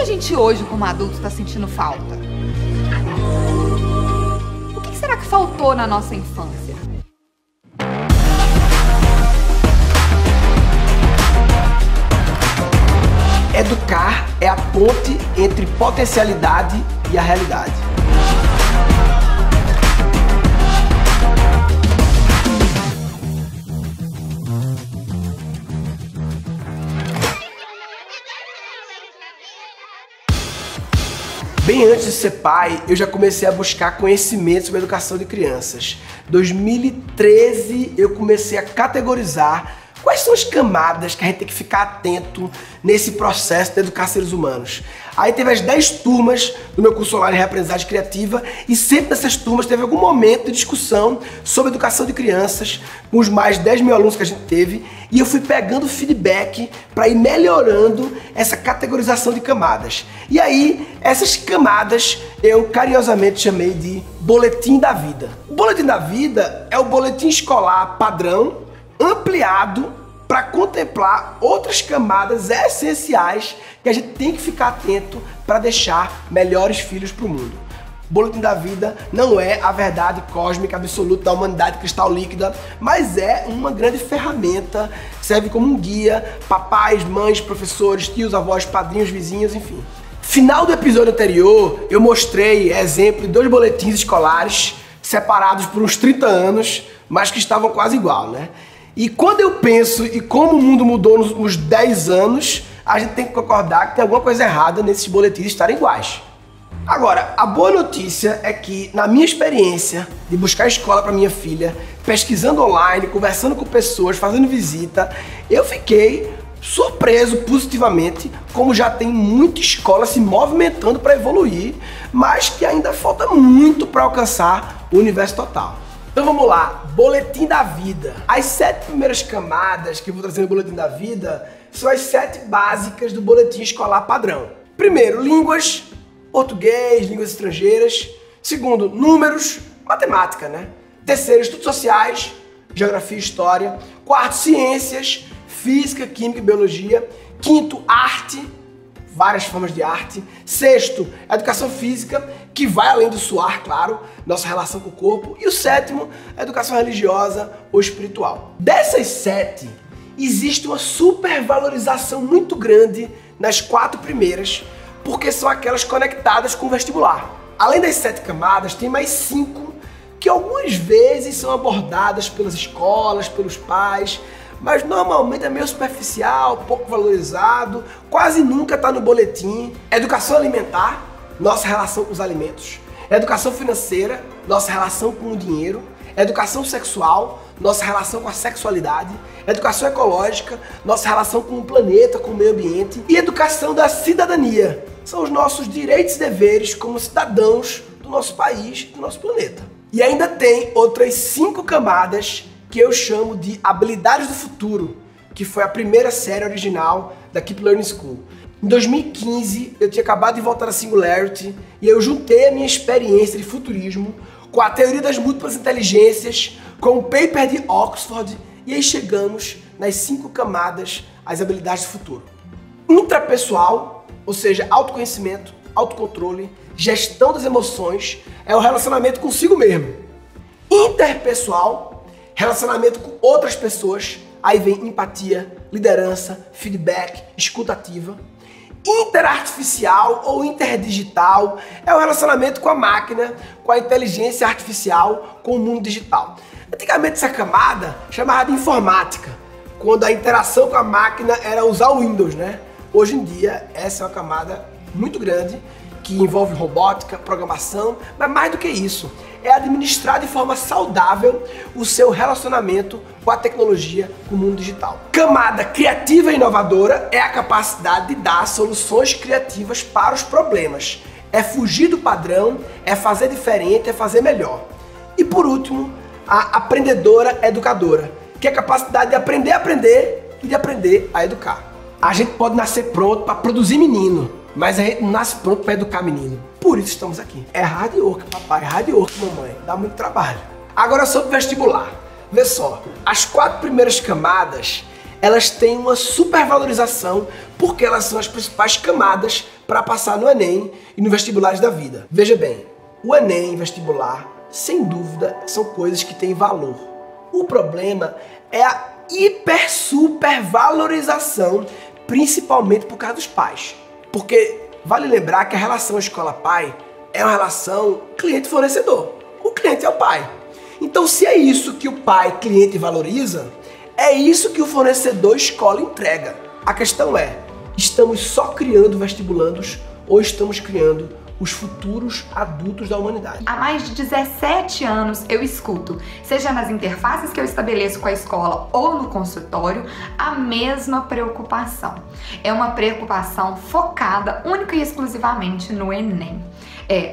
a gente hoje, como adulto, está sentindo falta? O que será que faltou na nossa infância? Educar é a ponte entre potencialidade e a realidade. Bem antes de ser pai, eu já comecei a buscar conhecimento sobre a educação de crianças. Em 2013, eu comecei a categorizar quais são as camadas que a gente tem que ficar atento nesse processo de educar seres humanos. Aí teve as 10 turmas do meu curso online de Reaprendizagem Criativa e sempre nessas turmas teve algum momento de discussão sobre educação de crianças com os mais 10 mil alunos que a gente teve e eu fui pegando feedback para ir melhorando essa categorização de camadas. E aí, essas camadas eu carinhosamente chamei de Boletim da Vida. O Boletim da Vida é o boletim escolar padrão ampliado para contemplar outras camadas essenciais que a gente tem que ficar atento para deixar melhores filhos para o mundo. O Boletim da Vida não é a verdade cósmica absoluta da humanidade cristal líquida, mas é uma grande ferramenta que serve como um guia para pais, mães, professores, tios, avós, padrinhos, vizinhos, enfim. Final do episódio anterior, eu mostrei exemplo de 2 boletins escolares separados por uns 30 anos, mas que estavam quase igual, né? E quando eu penso e como o mundo mudou nos últimos 10 anos, a gente tem que concordar que tem alguma coisa errada nesses boletins estarem iguais. Agora, a boa notícia é que, na minha experiência de buscar escola para minha filha, pesquisando online, conversando com pessoas, fazendo visita, eu fiquei surpreso positivamente como já tem muita escola se movimentando para evoluir, mas que ainda falta muito para alcançar o universo total. Então vamos lá, Boletim da Vida. As 7 primeiras camadas que eu vou trazer no Boletim da Vida são as 7 básicas do boletim escolar padrão. Primeiro, línguas, português, línguas estrangeiras. Segundo, números, matemática, né? Terceiro, estudos sociais, geografia e história. Quarto, ciências, física, química e biologia. Quinto, arte, várias formas de arte. Sexto, educação física, que vai além do suar, claro, nossa relação com o corpo. E o sétimo, educação religiosa ou espiritual. Dessas 7, existe uma supervalorização muito grande nas 4 primeiras, porque são aquelas conectadas com o vestibular. Além das 7 camadas, tem mais 5 que algumas vezes são abordadas pelas escolas, pelos pais, mas normalmente é meio superficial, pouco valorizado, quase nunca está no boletim. Educação alimentar, nossa relação com os alimentos. Educação financeira, nossa relação com o dinheiro. Educação sexual, nossa relação com a sexualidade. Educação ecológica, nossa relação com o planeta, com o meio ambiente. E educação da cidadania, são os nossos direitos e deveres como cidadãos do nosso país, do nosso planeta. E ainda tem outras 5 camadas que eu chamo de habilidades do futuro, que foi a primeira série original da Keep Learning School. Em 2015, eu tinha acabado de voltar a Singularity e eu juntei a minha experiência de futurismo com a teoria das múltiplas inteligências, com o paper de Oxford, e aí chegamos nas 5 camadas, as habilidades do futuro. Intrapessoal, ou seja, autoconhecimento, autocontrole, gestão das emoções, é o relacionamento consigo mesmo. Interpessoal, relacionamento com outras pessoas, aí vem empatia, liderança, feedback, escuta ativa. Interartificial ou interdigital é o relacionamento com a máquina, com a inteligência artificial, com o mundo digital. Antigamente essa camada chamava de informática, quando a interação com a máquina era usar o Windows, né? Hoje em dia essa é uma camada muito grande que envolve robótica, programação, mas mais do que isso, é administrar de forma saudável o seu relacionamento com a tecnologia, com o mundo digital. Camada criativa e inovadora é a capacidade de dar soluções criativas para os problemas. É fugir do padrão, é fazer diferente, é fazer melhor. E por último, a aprendedora educadora, que é a capacidade de aprender a aprender e de aprender a educar. A gente pode nascer pronto para produzir menino, mas a gente não nasce pronto para educar menino. Por isso estamos aqui. É hard work, papai, é hard work, mamãe. Dá muito trabalho. Agora sobre vestibular. Vê só, as 4 primeiras camadas, elas têm uma supervalorização porque elas são as principais camadas para passar no Enem e nos vestibulares da vida. Veja bem, o Enem e vestibular, sem dúvida, são coisas que têm valor. O problema é a supervalorização, principalmente por causa dos pais. Porque vale lembrar que a relação escola-pai é uma relação cliente-fornecedor. O cliente é o pai. Então, se é isso que o pai, cliente, valoriza, é isso que o fornecedor escola entrega. A questão é, estamos só criando vestibulandos ou estamos criando os futuros adultos da humanidade? Há mais de 17 anos eu escuto, seja nas interfaces que eu estabeleço com a escola ou no consultório, a mesma preocupação. É uma preocupação focada única e exclusivamente no Enem.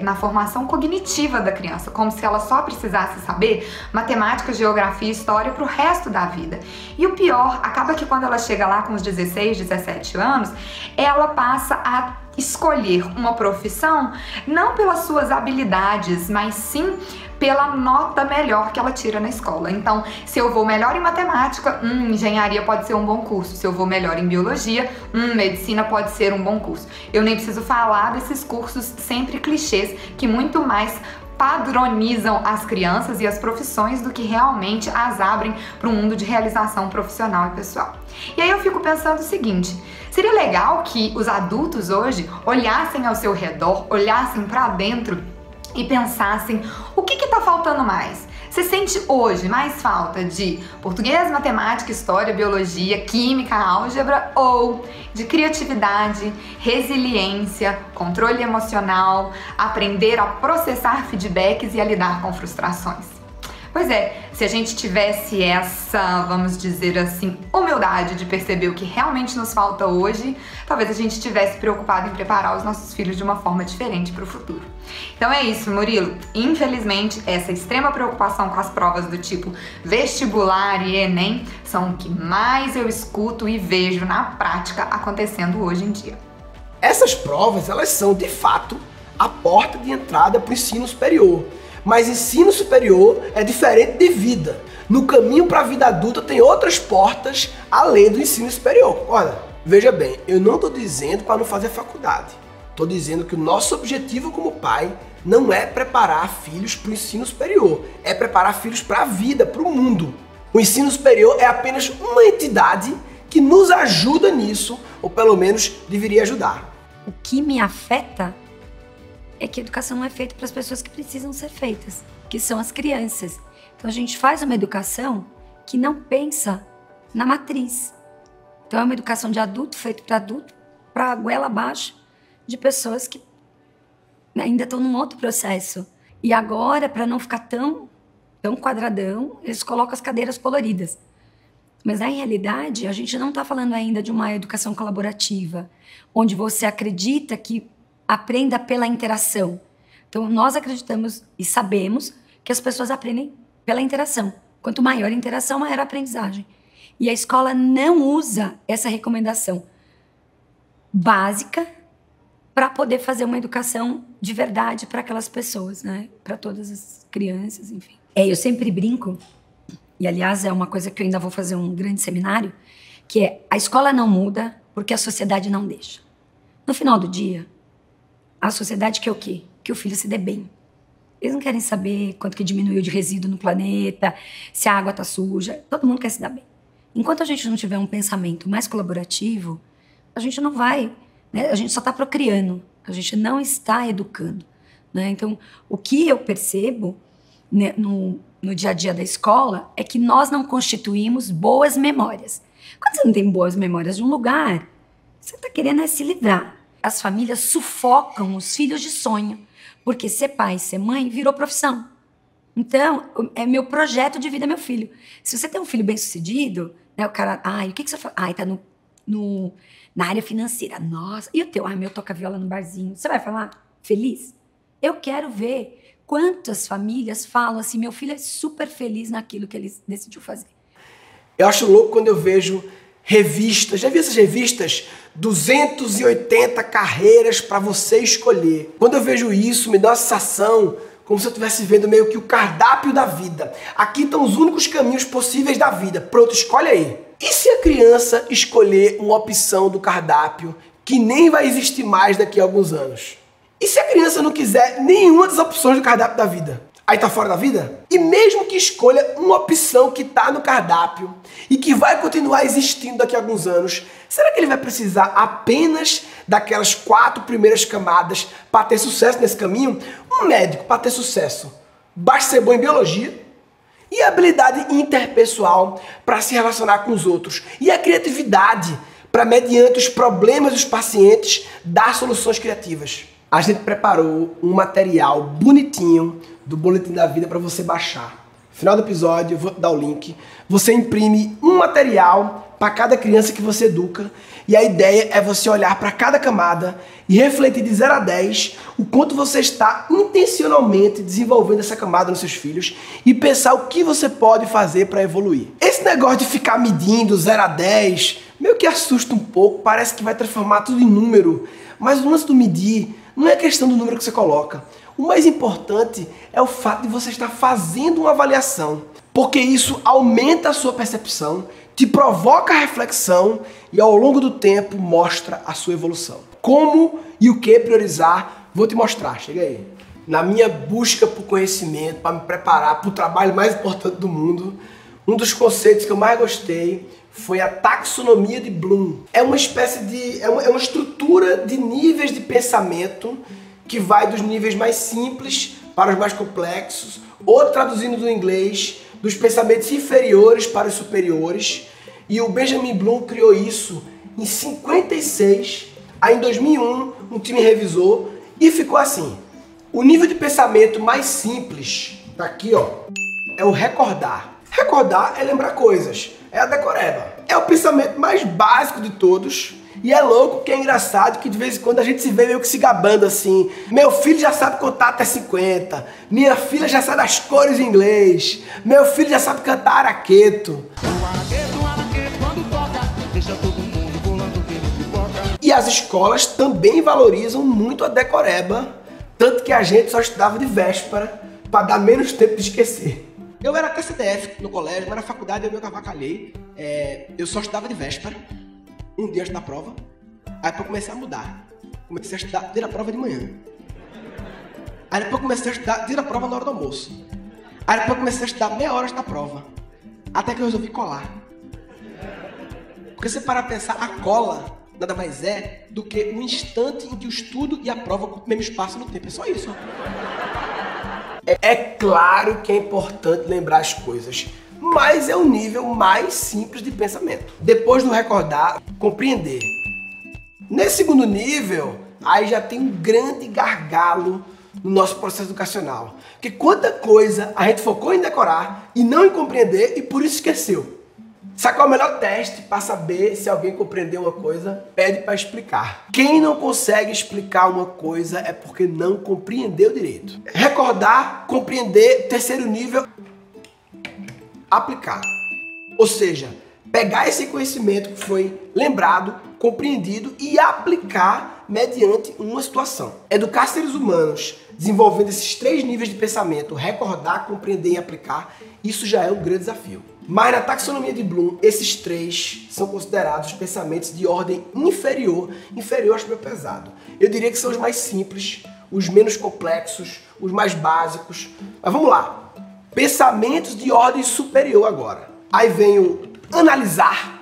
Na formação cognitiva da criança, como se ela só precisasse saber matemática, geografia e história para o resto da vida. E o pior, acaba que quando ela chega lá com os 16, 17 anos, ela passa a escolher uma profissão não pelas suas habilidades, mas sim pela nota melhor que ela tira na escola. Então, se eu vou melhor em matemática, engenharia pode ser um bom curso. Se eu vou melhor em biologia, medicina pode ser um bom curso. Eu nem preciso falar desses cursos sempre clichês que muito mais padronizam as crianças e as profissões do que realmente as abrem para um mundo de realização profissional e pessoal. E aí eu fico pensando o seguinte, seria legal que os adultos hoje olhassem ao seu redor, olhassem para dentro e pensassem o que está faltando mais. Você sente hoje mais falta de português, matemática, história, biologia, química, álgebra ou de criatividade, resiliência, controle emocional, aprender a processar feedbacks e a lidar com frustrações? Pois é, se a gente tivesse essa, vamos dizer assim, humildade de perceber o que realmente nos falta hoje, talvez a gente estivesse preocupado em preparar os nossos filhos de uma forma diferente para o futuro. Então é isso, Murilo. Infelizmente, essa extrema preocupação com as provas do tipo vestibular e Enem são o que mais eu escuto e vejo na prática acontecendo hoje em dia. Essas provas, elas são, de fato, a porta de entrada para o ensino superior. Mas ensino superior é diferente de vida. No caminho para a vida adulta tem outras portas além do ensino superior. Olha, veja bem, eu não estou dizendo para não fazer faculdade. Estou dizendo que o nosso objetivo como pai não é preparar filhos para o ensino superior, é preparar filhos para a vida, para o mundo. O ensino superior é apenas uma entidade que nos ajuda nisso, ou pelo menos deveria ajudar. O que me afeta é que a educação não é feita para as pessoas que precisam ser feitas, que são as crianças. Então a gente faz uma educação que não pensa na matriz. Então é uma educação de adulto, feito para adulto, para a goela abaixo de pessoas que ainda estão num outro processo. E agora, para não ficar tão quadradão, eles colocam as cadeiras coloridas. Mas na realidade, a gente não está falando ainda de uma educação colaborativa, onde você acredita que aprenda pela interação. Então, nós acreditamos e sabemos que as pessoas aprendem pela interação. Quanto maior a interação, maior a aprendizagem. E a escola não usa essa recomendação básica para poder fazer uma educação de verdade para aquelas pessoas, né? Para todas as crianças, enfim. Eu sempre brinco, e aliás é uma coisa que eu ainda vou fazer um grande seminário, que é a escola não muda porque a sociedade não deixa. No final do dia, a sociedade quer o quê? Que o filho se dê bem. Eles não querem saber quanto que diminuiu de resíduo no planeta, se a água está suja. Todo mundo quer se dar bem. Enquanto a gente não tiver um pensamento mais colaborativo, a gente não vai, né? A gente só está procriando, a gente não está educando, né? Então, o que eu percebo, né, no dia a dia da escola é que nós não constituímos boas memórias. Quando você não tem boas memórias de um lugar, você está querendo se livrar. As famílias sufocam os filhos de sonho, porque ser pai, ser mãe, virou profissão. Então, é meu projeto de vida, meu filho. Se você tem um filho bem-sucedido, né, o cara, o que você faz? Tá na área financeira. Nossa, e o teu? Meu toca viola no barzinho. Você vai falar feliz? Eu quero ver quantas famílias falam assim, meu filho é super feliz naquilo que ele decidiu fazer. Eu acho louco quando eu vejo revistas, já vi essas revistas? 280 carreiras para você escolher. Quando eu vejo isso, me dá uma sensação como se eu estivesse vendo meio que o cardápio da vida. Aqui estão os únicos caminhos possíveis da vida. Pronto, escolhe aí. E se a criança escolher uma opção do cardápio que nem vai existir mais daqui a alguns anos? E se a criança não quiser nenhuma das opções do cardápio da vida? Aí tá fora da vida? E mesmo que escolha uma opção que tá no cardápio e que vai continuar existindo daqui a alguns anos, será que ele vai precisar apenas daquelas 4 primeiras camadas para ter sucesso nesse caminho? Um médico, para ter sucesso, basta ser bom em biologia, e a habilidade interpessoal para se relacionar com os outros, e a criatividade para, mediante os problemas dos pacientes, dar soluções criativas. A gente preparou um material bonitinho do Boletim da Vida para você baixar. No final do episódio, eu vou dar o link. Você imprime um material para cada criança que você educa, e a ideia é você olhar para cada camada e refletir de 0 a 10 o quanto você está intencionalmente desenvolvendo essa camada nos seus filhos e pensar o que você pode fazer para evoluir. Esse negócio de ficar medindo 0 a 10 meio que assusta um pouco, parece que vai transformar tudo em número, mas o lance do medir não é questão do número que você coloca. O mais importante é o fato de você estar fazendo uma avaliação, porque isso aumenta a sua percepção, te provoca a reflexão e ao longo do tempo mostra a sua evolução. Como e o que priorizar, vou te mostrar, chega aí. Na minha busca por conhecimento, para me preparar para o trabalho mais importante do mundo, um dos conceitos que eu mais gostei foi a taxonomia de Bloom. É uma espécie de... é uma estrutura de níveis de pensamento que vai dos níveis mais simples para os mais complexos, ou traduzindo do inglês, dos pensamentos inferiores para os superiores. E o Benjamin Bloom criou isso em 56. Aí em 2001 um time revisou e ficou assim. O nível de pensamento mais simples, tá aqui ó, é o recordar. Recordar é lembrar coisas, é a decoreba. É o pensamento mais básico de todos. E é louco que é engraçado que de vez em quando a gente se vê meio que se gabando assim. Meu filho já sabe contar até 50. Minha filha já sabe as cores em inglês. Meu filho já sabe cantar araqueto. E as escolas também valorizam muito a decoreba. Tanto que a gente só estudava de véspera para dar menos tempo de esquecer. Eu era até CDF no colégio, mas na faculdade eu me avacalhei. Eu só estudava de véspera. Um dia antes da prova, aí depois eu comecei a mudar. Comecei a estudar dia da prova de manhã. Aí depois eu comecei a estudar dia da prova na hora do almoço. Aí depois eu comecei a estudar meia hora antes da prova. Até que eu resolvi colar. Porque se você parar pra pensar, a cola nada mais é do que um instante em que o estudo e a prova ocupam o mesmo espaço no tempo. É só isso. É claro que é importante lembrar as coisas, mas é o nível mais simples de pensamento. Depois do recordar, compreender. Nesse segundo nível, aí já tem um grande gargalo no nosso processo educacional. Porque quanta coisa a gente focou em decorar e não em compreender e por isso esqueceu. Sabe qual é o melhor teste para saber se alguém compreendeu uma coisa? Pede para explicar. Quem não consegue explicar uma coisa é porque não compreendeu direito. Recordar, compreender, terceiro nível, aplicar. Ou seja, pegar esse conhecimento que foi lembrado, compreendido e aplicar mediante uma situação. Educar seres humanos desenvolvendo esses 3 níveis de pensamento, recordar, compreender e aplicar, isso já é um grande desafio. Mas na taxonomia de Bloom, esses 3 são considerados pensamentos de ordem inferior. Inferior acho meio pesado. Eu diria que são os mais simples, os menos complexos, os mais básicos. Mas vamos lá. Pensamentos de ordem superior agora. Aí vem o analisar.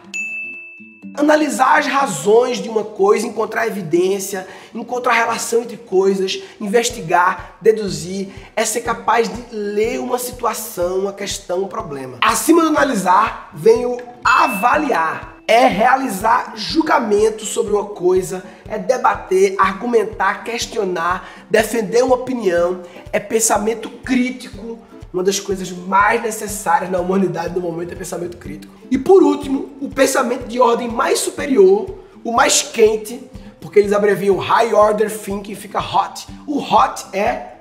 Analisar as razões de uma coisa, encontrar evidência, encontrar relação entre coisas, investigar, deduzir, é ser capaz de ler uma situação, uma questão, um problema. Acima do analisar vem o avaliar. É realizar julgamento sobre uma coisa, é debater, argumentar, questionar, defender uma opinião, é pensamento crítico. Uma das coisas mais necessárias na humanidade no momento é pensamento crítico. E por último, o pensamento de ordem mais superior, o mais quente, porque eles abreviam High Order Thinking, fica HOT. O HOT é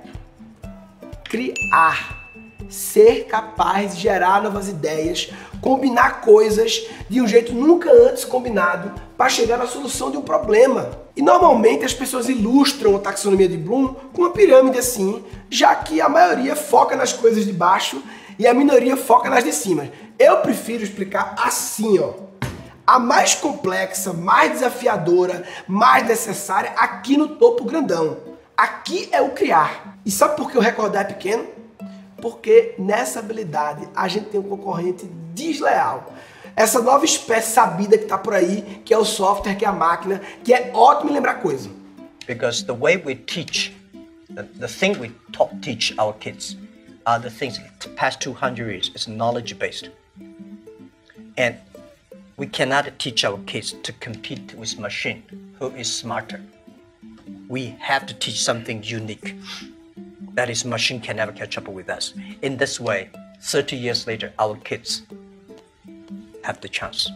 criar, ser capaz de gerar novas ideias, combinar coisas de um jeito nunca antes combinado para chegar na solução de um problema. E normalmente as pessoas ilustram a taxonomia de Bloom com uma pirâmide assim, já que a maioria foca nas coisas de baixo e a minoria foca nas de cima. Eu prefiro explicar assim, ó. A mais complexa, mais desafiadora, mais necessária aqui no topo grandão. Aqui é o criar. E sabe por que o recordar é pequeno? Porque nessa habilidade a gente tem um concorrente desleal. Essa nova espécie sabida que está por aí, que é o software, que é a máquina, que é ótimo em lembrar coisa. Because the way we teach, the thing we teach our kids are the things the past 200 years is knowledge-based. And we cannot teach our kids to compete with machine who is smarter. We have to teach something unique. That is, machine can never catch up with us. In this way, 30 years later, our kids have the chance.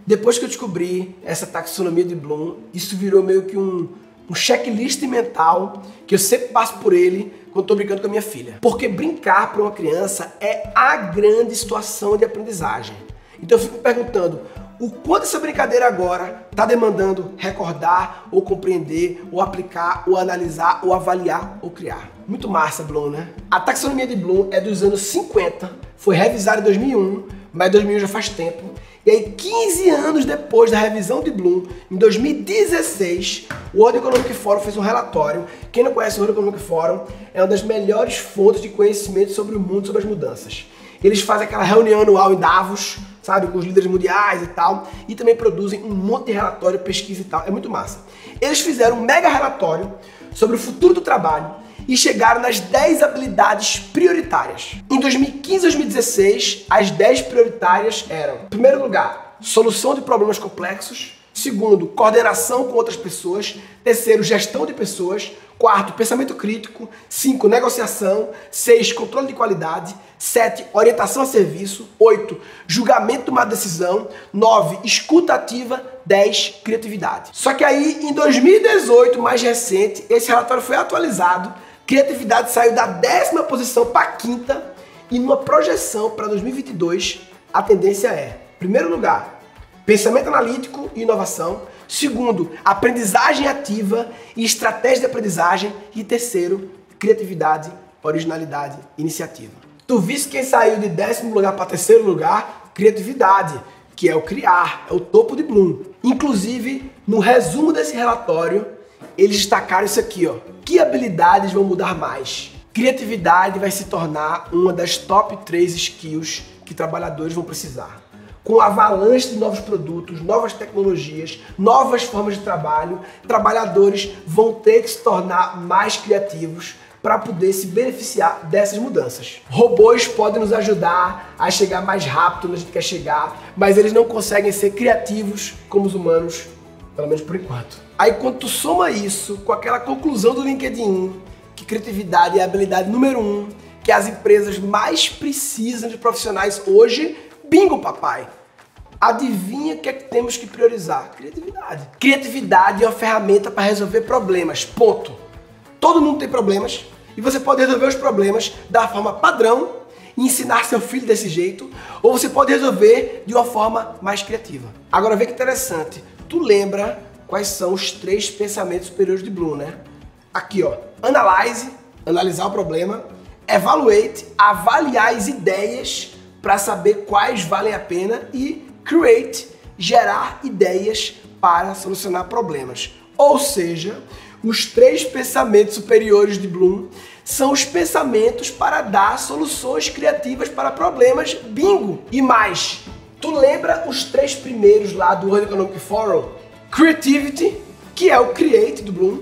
Depois que eu descobri essa taxonomia de Bloom, isso virou meio que um checklist mental que eu sempre passo por ele quando estou brincando com a minha filha. Porque brincar para uma criança é a grande situação de aprendizagem. Então eu fico me perguntando o quanto essa brincadeira agora está demandando recordar, ou compreender, ou aplicar, ou analisar, ou avaliar, ou criar. Muito massa, Bloom, né? A taxonomia de Bloom é dos anos 50, foi revisada em 2001, mas 2001 já faz tempo. E aí, 15 anos depois da revisão de Bloom, em 2016, o World Economic Forum fez um relatório. Quem não conhece o World Economic Forum, é uma das melhores fontes de conhecimento sobre o mundo, sobre as mudanças. Eles fazem aquela reunião anual em Davos, sabe, com os líderes mundiais e tal, e também produzem um monte de relatório, pesquisa e tal. É muito massa. Eles fizeram um mega relatório sobre o futuro do trabalho e chegaram nas 10 habilidades prioritárias. Em 2015 e 2016, as 10 prioritárias eram: em primeiro lugar, solução de problemas complexos; segundo, coordenação com outras pessoas; terceiro, gestão de pessoas; quarto, pensamento crítico; 5, negociação; 6, controle de qualidade; 7, orientação a serviço; 8, julgamento de uma decisão; 9, escuta ativa; 10, criatividade. Só que aí, em 2018, mais recente, esse relatório foi atualizado. Criatividade saiu da 10ª posição para a 5ª, e numa projeção para 2022, a tendência é, em primeiro lugar, pensamento analítico e inovação; segundo, aprendizagem ativa e estratégia de aprendizagem; e terceiro, criatividade, originalidade, iniciativa. Tu viste quem saiu de 10º lugar para 3º lugar? Criatividade, que é o criar, é o topo de Bloom. Inclusive, no resumo desse relatório, eles destacaram isso aqui, ó. Que habilidades vão mudar mais? Criatividade vai se tornar uma das top 3 skills que trabalhadores vão precisar. Com avalanche de novos produtos, novas tecnologias, novas formas de trabalho, trabalhadores vão ter que se tornar mais criativos para poder se beneficiar dessas mudanças. Robôs podem nos ajudar a chegar mais rápido onde a gente quer chegar, mas eles não conseguem ser criativos como os humanos, pelo menos por enquanto. Aí quando tu soma isso com aquela conclusão do LinkedIn, que criatividade é a habilidade número 1, que as empresas mais precisam de profissionais hoje, bingo, papai! Adivinha o que é que temos que priorizar? Criatividade. Criatividade é uma ferramenta para resolver problemas, ponto. Todo mundo tem problemas e você pode resolver os problemas da forma padrão e ensinar seu filho desse jeito, ou você pode resolver de uma forma mais criativa. Agora vê que interessante, tu lembra quais são os 3 pensamentos superiores de Bloom, né? Aqui, ó, analyze, analisar o problema; evaluate, avaliar as ideias para saber quais valem a pena; e create, gerar ideias para solucionar problemas. Ou seja, os 3 pensamentos superiores de Bloom são os pensamentos para dar soluções criativas para problemas, bingo! E mais, tu lembra os 3 primeiros lá do World Economic Forum? Creativity, que é o create do Bloom;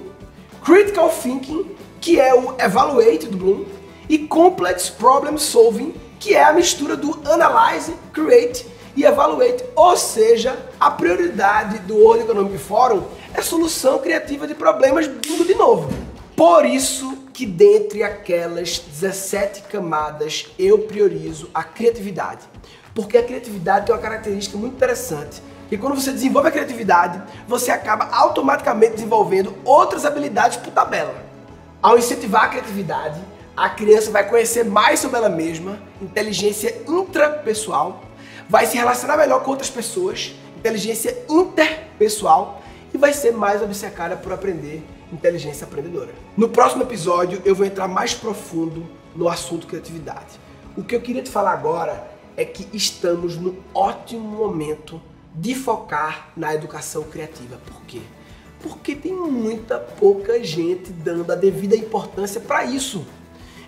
critical thinking, que é o evaluate do Bloom; e complex problem solving, que é a mistura do analyze, create e evaluate. Ou seja, a prioridade do World Economic Forum é solução criativa de problemas, bingo de novo. Por isso que dentre aquelas 17 camadas eu priorizo a criatividade. Porque a criatividade tem uma característica muito interessante. E quando você desenvolve a criatividade, você acaba automaticamente desenvolvendo outras habilidades por tabela. Ao incentivar a criatividade, a criança vai conhecer mais sobre ela mesma, inteligência intrapessoal, vai se relacionar melhor com outras pessoas, inteligência interpessoal, e vai ser mais obcecada por aprender, inteligência aprendedora. No próximo episódio eu vou entrar mais profundo no assunto criatividade. O que eu queria te falar agora é que estamos no ótimo momento de focar na educação criativa. Por quê? Porque tem muita pouca gente dando a devida importância para isso.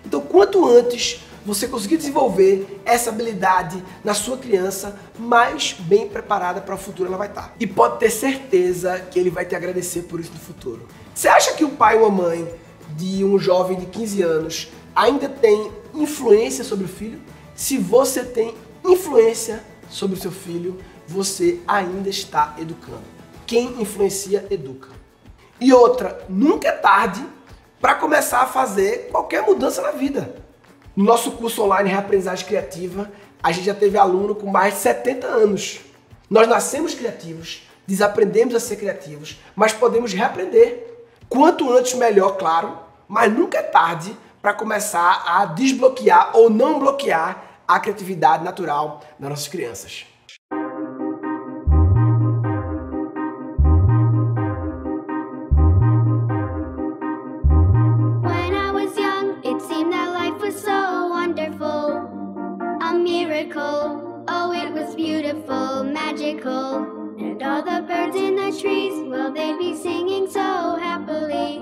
Então, quanto antes você conseguir desenvolver essa habilidade na sua criança, mais bem preparada para o futuro ela vai estar. E pode ter certeza que ele vai te agradecer por isso no futuro. Você acha que o pai ou a mãe de um jovem de 15 anos ainda tem influência sobre o filho? Se você tem influência sobre o seu filho, você ainda está educando. Quem influencia, educa. E outra, nunca é tarde para começar a fazer qualquer mudança na vida. No nosso curso online Reaprendizagem Criativa, a gente já teve aluno com mais de 70 anos. Nós nascemos criativos, desaprendemos a ser criativos, mas podemos reaprender. Quanto antes melhor, claro, mas nunca é tarde para começar a desbloquear ou não bloquear a criatividade natural das nossas crianças. Oh, it was beautiful, magical. And all the birds in the trees, well, they'd be singing so happily,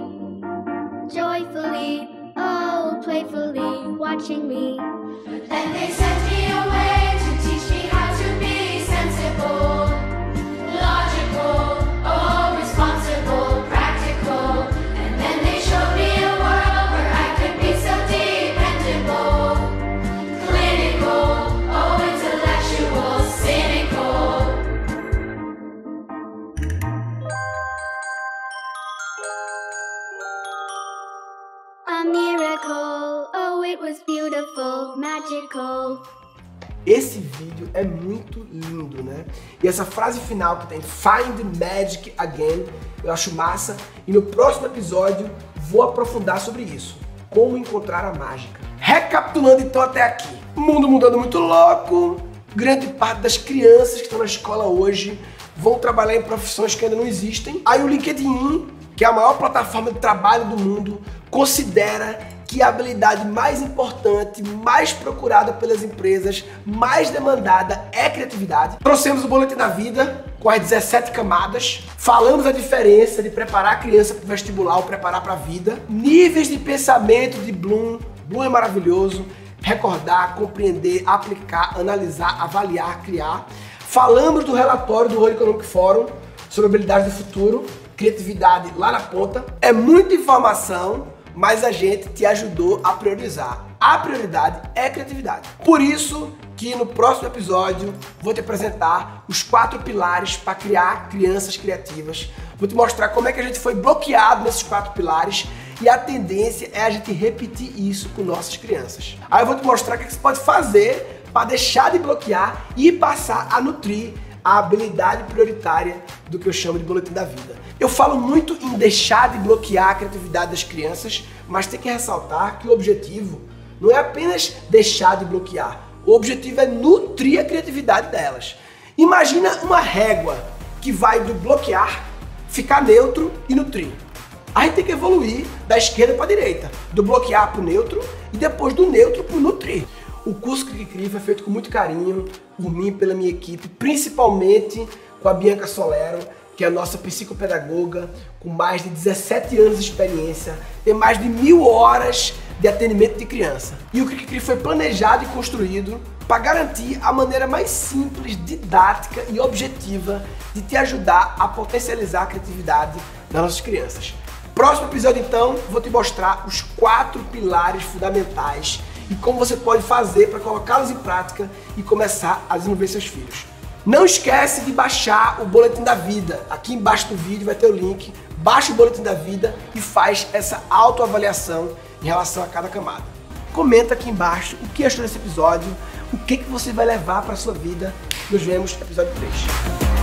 joyfully, oh, playfully, watching me. But then they sent me away to teach me how to be sensible, logical, oh, responsible, practical. And then they showed me a world where I could be so dependable, clinical, cynical. A miracle, oh, it was beautiful, magical. Esse vídeo é muito lindo, né? E essa frase final que tem Find Magic Again, eu acho massa. E no próximo episódio vou aprofundar sobre isso. Como encontrar a mágica. Recapitulando então até aqui. O mundo mudando muito louco. Grande parte das crianças que estão na escola hoje vão trabalhar em profissões que ainda não existem. Aí o LinkedIn, que é a maior plataforma de trabalho do mundo, considera que a habilidade mais importante, mais procurada pelas empresas, mais demandada é criatividade. Trouxemos o Boletim da Vida com as 17 camadas. Falamos a diferença de preparar a criança para o vestibular ou preparar para a vida. Níveis de pensamento de Bloom. Bloom é maravilhoso. Recordar, compreender, aplicar, analisar, avaliar, criar. Falamos do relatório do World Economic Forum sobre habilidades do futuro, criatividade lá na ponta. É muita informação, mas a gente te ajudou a priorizar. A prioridade é a criatividade. Por isso que no próximo episódio vou te apresentar os 4 pilares para criar crianças criativas. Vou te mostrar como é que a gente foi bloqueado nesses 4 pilares e a tendência é a gente repetir isso com nossas crianças. Aí eu vou te mostrar o que você pode fazer para deixar de bloquear e passar a nutrir a habilidade prioritária do que eu chamo de Boletim da Vida. Eu falo muito em deixar de bloquear a criatividade das crianças, mas tem que ressaltar que o objetivo não é apenas deixar de bloquear. O objetivo é nutrir a criatividade delas. Imagina uma régua que vai do bloquear, ficar neutro e nutrir. A gente tem que evoluir da esquerda para a direita, do bloquear para o neutro e depois do neutro para o nutrir. O curso Cri-Cri foi feito com muito carinho por mim e pela minha equipe, principalmente com a Bianca Solero, que é a nossa psicopedagoga, com mais de 17 anos de experiência, tem mais de 1000 horas de atendimento de criança. E o Cri-Cri foi planejado e construído para garantir a maneira mais simples, didática e objetiva de te ajudar a potencializar a criatividade das nossas crianças. Próximo episódio, então, vou te mostrar os 4 pilares fundamentais e como você pode fazer para colocá-los em prática e começar a desenvolver seus filhos. Não esquece de baixar o Boletim da Vida. Aqui embaixo do vídeo vai ter o link. Baixa o Boletim da Vida e faz essa autoavaliação em relação a cada camada. Comenta aqui embaixo o que achou desse episódio, o que você vai levar para a sua vida. Nos vemos no episódio 3.